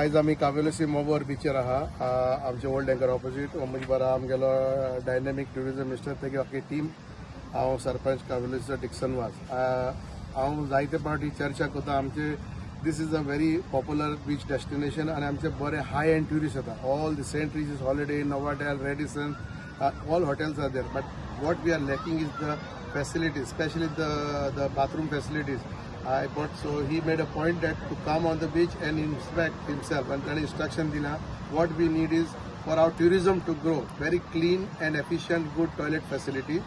आयज आमी कावेलोसी मोबर बीचर आहा आमचे ओल्ड एंकर ऑपोजिट म्हजे बरा आमगेलो डायनेमीक ट्युरिजम मिनिस्टर तेगे आख्खी टीम हांव सरपंच कावेलोसीचो डिक्सन वाज हांव जायते फावटी चर्चा करता आमचे this is a very popular beach destination आनी आमचे बरे हाय एंड ट्युरिस्ट येता all the Saint Regis holiday Novotel Radisson all hotels are there but what we are lacking is the facilities, especially the bathroom facilities. So he made a point that to come on the beach and inspect himself and an instruction dila what we need is for our tourism to grow very clean and efficient good toilet facility,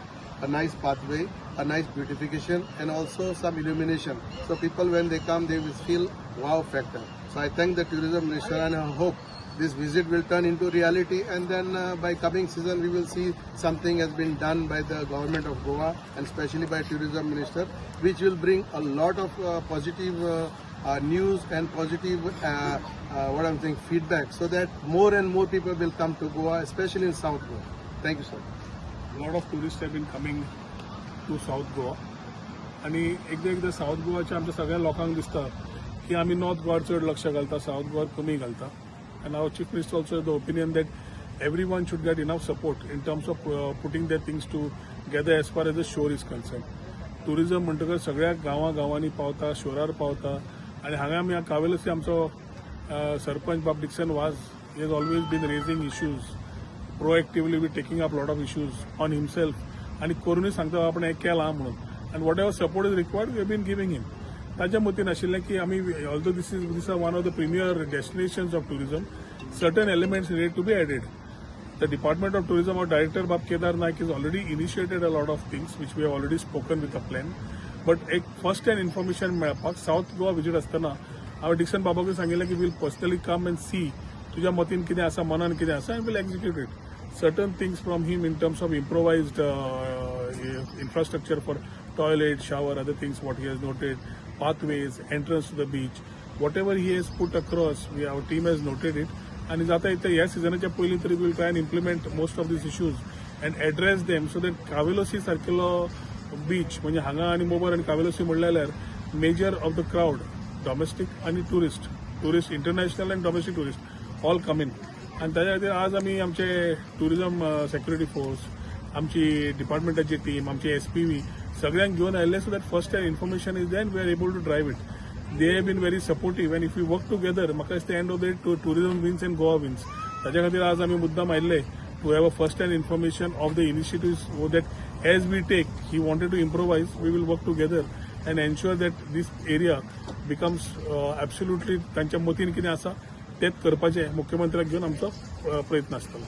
a nice pathway, a nice beautification and also some illumination so people when they come they will feel wow factor. So I thank the tourism minister and I hope this visit will turn into reality and then by coming season we will see something has been done by the government of Goa and especially by tourism minister which will bring a lot of positive news and positive what I'm saying feedback so that more and more people will come to Goa especially in South Goa. Thank you sir. A lot of tourists have been coming to South Goa आणि एकदा south गोवाच्या आमच्या सगळ्या लोकांक दिसता की आम्ही north Goa चड लक्ष घालता साऊथ गोवा कमी घालता. And our chief minister also has the opinion that everyone should get enough support in terms of putting their things together as far as the shore is concerned. Tourism म्हणटकर सगळ्या गांवांनी पावता शोरार पावता आणि हांगा आमी कावेलोसी आमचो सरपंच बाब Dixon was he has always been raising issues proactively with taking up lot of issues on himself आणि करूनय सांगता आपण हे केला म्हणून and whatever support is required we have been giving him. ताच्या मतीन आशिल्लें की आमी although this are one of the premier destinations of tourism certain elements need to be added. The department of tourism और डायरेक्टर बाब Kedar Naik is already initiated a lot of things which we have already spoken with a plan but एक first hand information मेळपाक south Goa visit आसतना हांवें Dixon बाबाकूय सांगिल्लें की will personally come and see तुज्या मतीन कितें आसा मनान कितें आसा and will execute it. Certain things from him in terms of improvised infrastructure for toilet, shower, other things what he has noted, pathways, entrance to the beach, whatever he has put across, our team has noted it. And जाता इथे ह्या सिजनाच्या पयलीं तरी we will try and implement most of these issues and address them so that कावेलोसी सारकेलो बीच म्हणजे हांगा आणि मोबर आणि कावेलोसी म्हणल्यार major of the crowd domestic आणि tourist international and domestic tourist all come in. आणि ताच्या खातीर आज आमी आमचे टुरिजम सेक्युरिटी फोर्स आमची डिपार्टमेंटाची टीम आमची एसपीवी सगळ्यांक घेऊन आयिल्ले so that first hand information is then we are able to drive it. They have been very supportive and if you work together म्हाका दिसता end of the day tourism wins and Goa wins. ताच्या खातीर आज आमी मुद्दाम आयिल्ले to have a first hand information of the initiative that as we take he wanted to improvise we will work together and ensure that this area becomes absolutely तांच्या मतीन कितें आसा तेच करपाचें मुख्यमंत्र्याक घेवन आमचो प्रयत्न आसतलो.